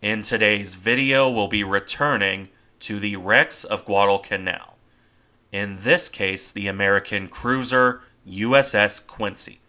In today's video, we'll be returning to the wrecks of Guadalcanal. In this case, the American cruiser USS Quincy,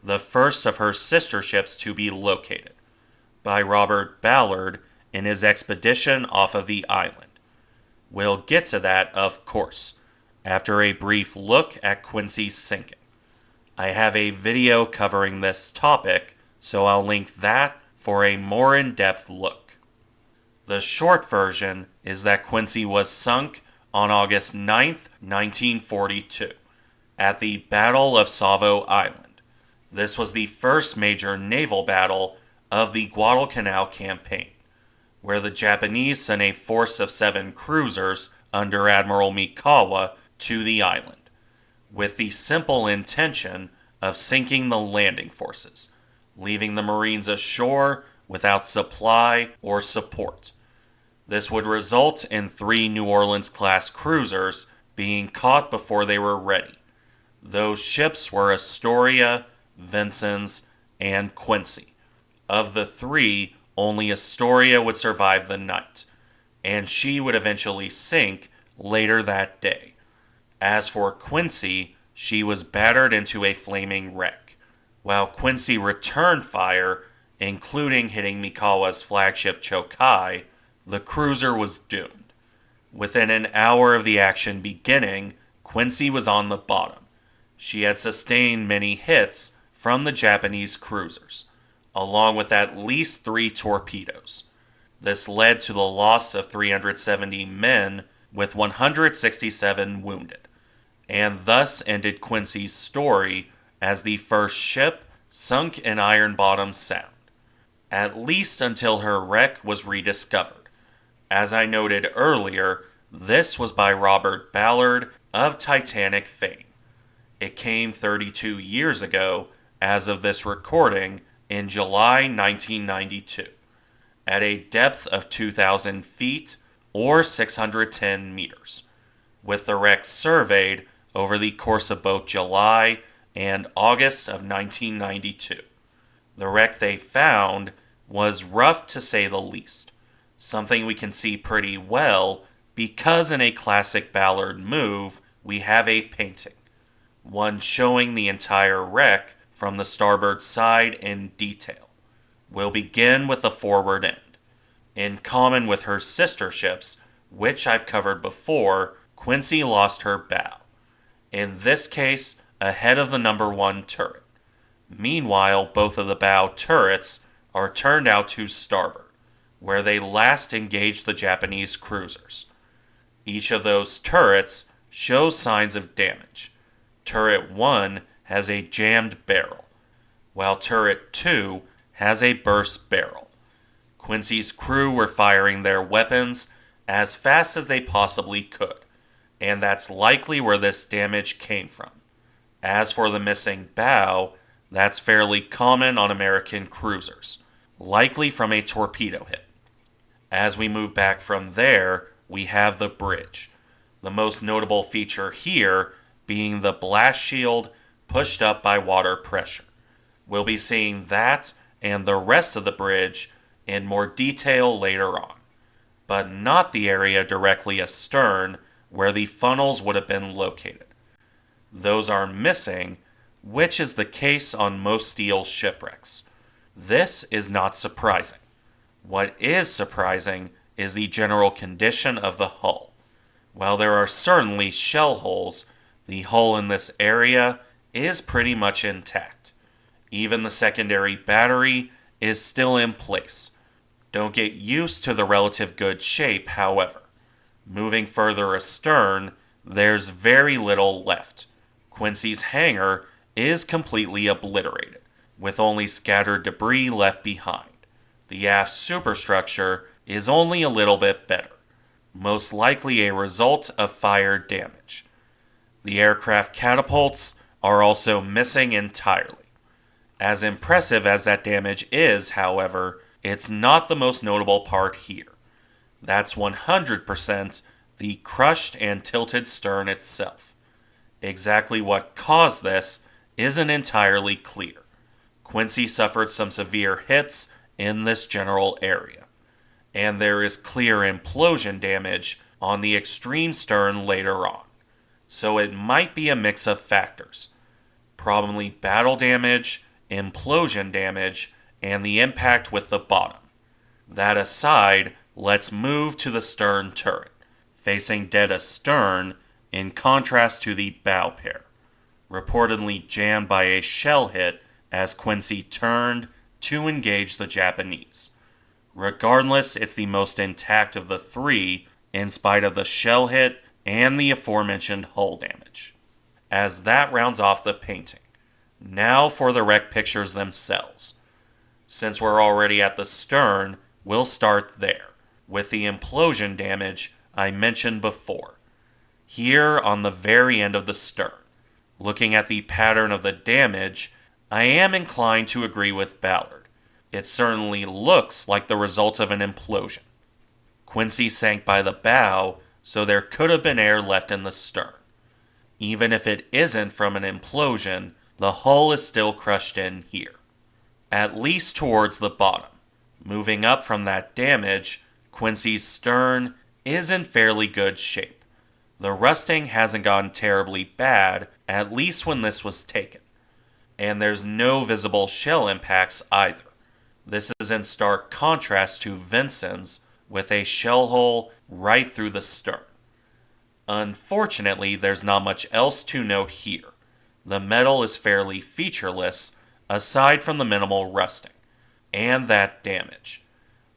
the first of her sister ships to be located, by Robert Ballard in his expedition off of the island. We'll get to that, of course, after a brief look at Quincy's sinking. I have a video covering this topic, so I'll link that for a more in-depth look. The short version is that Quincy was sunk on August 9th, 1942, at the Battle of Savo Island. This was the first major naval battle of the Guadalcanal campaign, where the Japanese sent a force of 7 cruisers under Admiral Mikawa to the island, with the simple intention of sinking the landing forces, leaving the Marines ashore without supply or support. This would result in 3 New Orleans-class cruisers being caught before they were ready. Those ships were Astoria, Vincennes, and Quincy. Of the 3, only Astoria would survive the night, and she would eventually sink later that day. As for Quincy, she was battered into a flaming wreck, while Quincy returned fire, including hitting Mikawa's flagship Chokai. The cruiser was doomed. Within an hour of the action beginning, Quincy was on the bottom. She had sustained many hits from the Japanese cruisers, along with at least 3 torpedoes. This led to the loss of 370 men, with 167 wounded, and thus ended Quincy's story as the first ship sunk in Ironbottom Sound, at least until her wreck was rediscovered. As I noted earlier, this was by Robert Ballard of Titanic fame. It came 32 years ago, as of this recording, in July 1992, at a depth of 2,000 feet or 610 meters, with the wreck surveyed over the course of both July and August of 1992. The wreck they found was rough to say the least, something we can see pretty well because in a classic Ballard move, we have a painting, one showing the entire wreck from the starboard side in detail. We'll begin with the forward end. In common with her sister ships, which I've covered before, Quincy lost her bow, in this case ahead of the number 1 turret. Meanwhile, both of the bow turrets are turned out to starboard, where they last engaged the Japanese cruisers. Each of those turrets shows signs of damage. Turret 1 has a jammed barrel, while Turret 2 has a burst barrel. Quincy's crew were firing their weapons as fast as they possibly could, and that's likely where this damage came from. As for the missing bow, that's fairly common on American cruisers, likely from a torpedo hit. As we move back from there, we have the bridge, the most notable feature here being the blast shield pushed up by water pressure. We'll be seeing that and the rest of the bridge in more detail later on, but not the area directly astern where the funnels would have been located. Those are missing, which is the case on most steel shipwrecks. This is not surprising. What is surprising is the general condition of the hull. While there are certainly shell holes, the hull in this area is pretty much intact. Even the secondary battery is still in place. Don't get used to the relative good shape, however. Moving further astern, there's very little left. Quincy's hangar is completely obliterated, with only scattered debris left behind. The aft superstructure is only a little bit better, most likely a result of fire damage. The aircraft catapults are also missing entirely. As impressive as that damage is, however, it's not the most notable part here. That's 100% the crushed and tilted stern itself. Exactly what caused this isn't entirely clear. Quincy suffered some severe hits in this general area. and there is clear implosion damage on the extreme stern later on. So it might be a mix of factors. Probably battle damage, implosion damage, and the impact with the bottom. That aside, let's move to the stern turret, facing dead astern in contrast to the bow pair, reportedly jammed by a shell hit as Quincy turned to engage the Japanese. Regardless, it's the most intact of the three, in spite of the shell hit and the aforementioned hull damage. As that rounds off the painting, now for the wreck pictures themselves. Since we're already at the stern, we'll start there, with the implosion damage I mentioned before. Here on the very end of the stern, looking at the pattern of the damage, I am inclined to agree with Ballard. It certainly looks like the result of an implosion. Quincy sank by the bow, so there could have been air left in the stern. Even if it isn't from an implosion, the hull is still crushed in here, at least towards the bottom. Moving up from that damage, Quincy's stern is in fairly good shape. The rusting hasn't gone terribly bad, at least when this was taken. And there's no visible shell impacts either. This is in stark contrast to Vincennes, with a shell hole right through the stern. Unfortunately, there's not much else to note here. The metal is fairly featureless, aside from the minimal rusting, and that damage.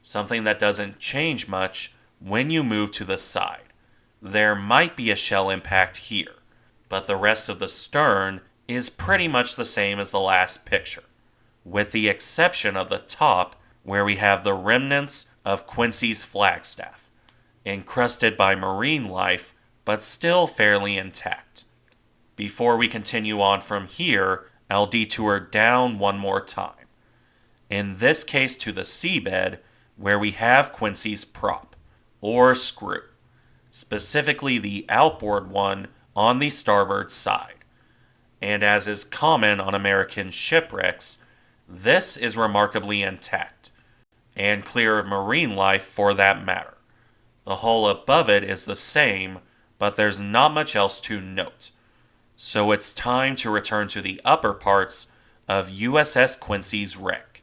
Something that doesn't change much when you move to the side. There might be a shell impact here, but the rest of the stern is pretty much the same as the last picture, with the exception of the top, where we have the remnants of Quincy's flagstaff, encrusted by marine life, but still fairly intact. Before we continue on from here, I'll detour down one more time. In this case to the seabed, where we have Quincy's prop, or screw, specifically the outboard one on the starboard side. And as is common on American shipwrecks, this is remarkably intact, and clear of marine life for that matter. The hull above it is the same, but there's not much else to note. So it's time to return to the upper parts of USS Quincy's wreck.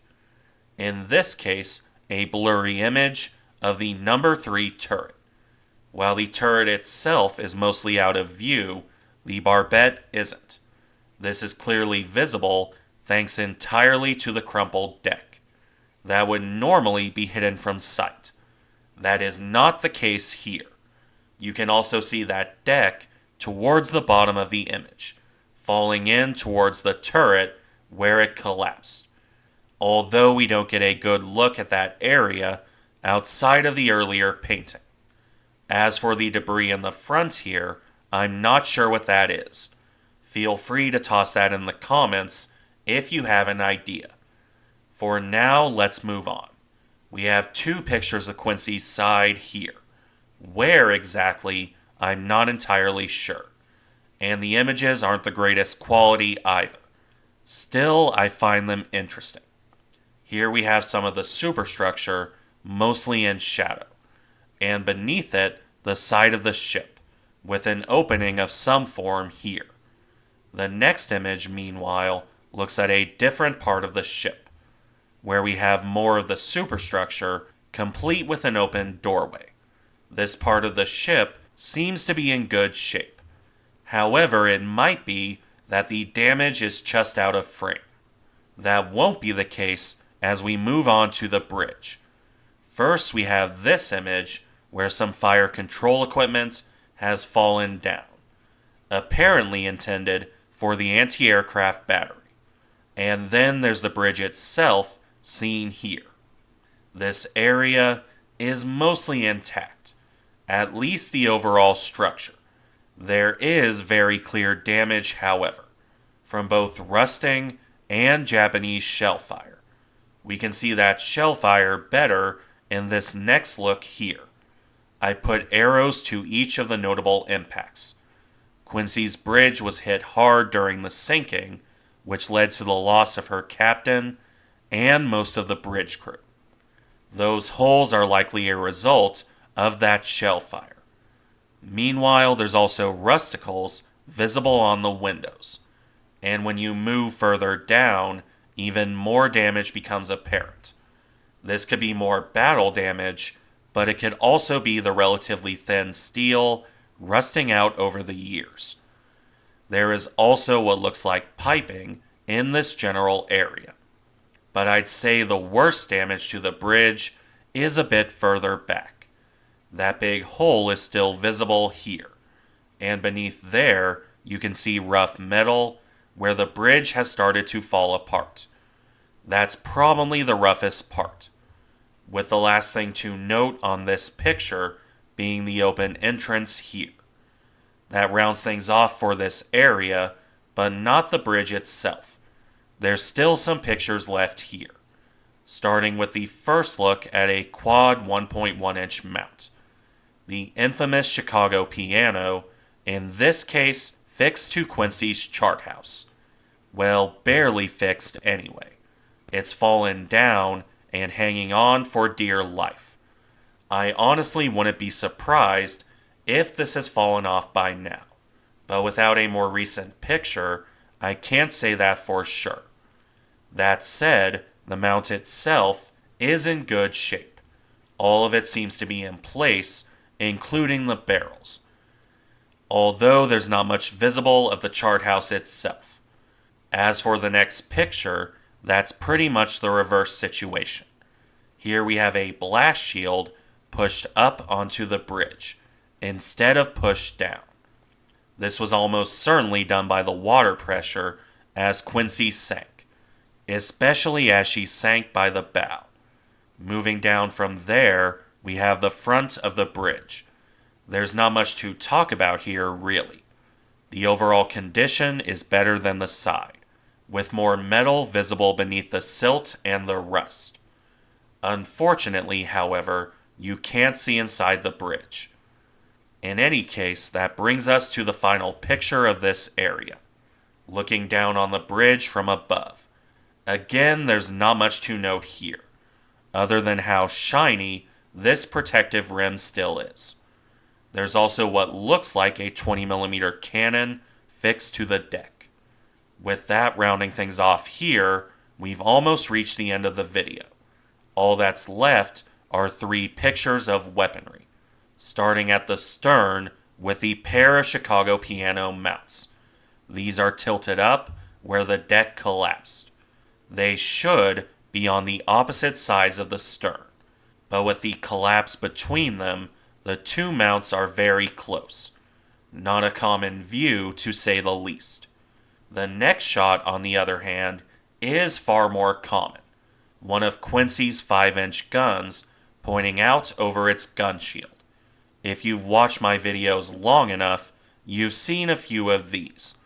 In this case, a blurry image of the number 3 turret. While the turret itself is mostly out of view, the barbette isn't. This is clearly visible thanks entirely to the crumpled deck. That would normally be hidden from sight. That is not the case here. You can also see that deck towards the bottom of the image, falling in towards the turret where it collapsed. Although we don't get a good look at that area outside of the earlier painting. As for the debris in the front here, I'm not sure what that is. Feel free to toss that in the comments if you have an idea. For now, let's move on. We have 2 pictures of Quincy's side here. Where exactly, I'm not entirely sure. And the images aren't the greatest quality either. Still, I find them interesting. Here we have some of the superstructure, mostly in shadow. And beneath it, the side of the ship, with an opening of some form here. The next image, meanwhile, looks at a different part of the ship, where we have more of the superstructure, complete with an open doorway. This part of the ship seems to be in good shape. However, it might be that the damage is just out of frame. That won't be the case as we move on to the bridge. First, we have this image where some fire control equipment has fallen down, apparently intended for the anti-aircraft battery. And then there's the bridge itself, seen here. This area is mostly intact, at least the overall structure. There is very clear damage, however, from both rusting and Japanese shell fire. We can see that shell fire better in this next look here. I put arrows to each of the notable impacts. Quincy's bridge was hit hard during the sinking, which led to the loss of her captain and most of the bridge crew. Those holes are likely a result of that shell fire. Meanwhile, there's also rusticles visible on the windows. And when you move further down, even more damage becomes apparent. This could be more battle damage, but it could also be the relatively thin steel rusting out over the years. There is also what looks like piping in this general area. But I'd say the worst damage to the bridge is a bit further back. That big hole is still visible here, and beneath there you can see rough metal where the bridge has started to fall apart. That's probably the roughest part, with the last thing to note on this picture being the open entrance here. That rounds things off for this area, but not the bridge itself. There's still some pictures left here, starting with the first look at a quad 1.1 inch mount. The infamous Chicago piano, in this case fixed to Quincy's chart house. Well, barely fixed anyway. It's fallen down and hanging on for dear life. I honestly wouldn't be surprised if this has fallen off by now, but without a more recent picture, I can't say that for sure. That said, the mount itself is in good shape. All of it seems to be in place, including the barrels, although there's not much visible of the chart house itself. As for the next picture, that's pretty much the reverse situation. Here we have a blast shield pushed up onto the bridge, instead of pushed down. This was almost certainly done by the water pressure as Quincy sank, especially as she sank by the bow. Moving down from there, we have the front of the bridge. There's not much to talk about here, really. The overall condition is better than the side, with more metal visible beneath the silt and the rust. Unfortunately, however, you can't see inside the bridge. In any case, that brings us to the final picture of this area, looking down on the bridge from above. Again, there's not much to note here, other than how shiny this protective rim still is. There's also what looks like a 20mm cannon fixed to the deck. With that rounding things off here, we've almost reached the end of the video. All that's left are 3 pictures of weaponry, starting at the stern with the pair of Chicago piano mounts. These are tilted up where the deck collapsed. They should be on the opposite sides of the stern, but with the collapse between them, the 2 mounts are very close. Not a common view, to say the least. The next shot, on the other hand, is far more common. One of Quincy's 5-inch guns pointing out over its gun shield. If you've watched my videos long enough, you've seen a few of these.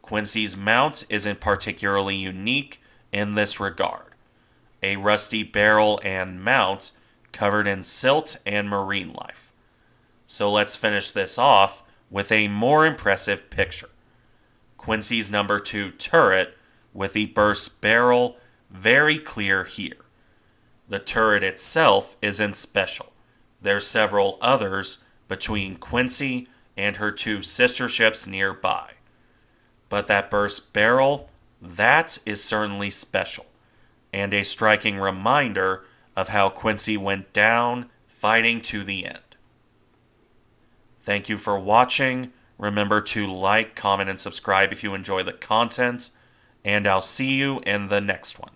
Quincy's mount isn't particularly unique in this regard. A rusty barrel and mount covered in silt and marine life. So let's finish this off with a more impressive picture. Quincy's number 2 turret with the burst barrel very clear here. The turret itself isn't special. There's several others between Quincy and her 2 sister ships nearby. But that burst barrel, that is certainly special, and a striking reminder of how Quincy went down fighting to the end. Thank you for watching. Remember to like, comment, and subscribe if you enjoy the content, and I'll see you in the next one.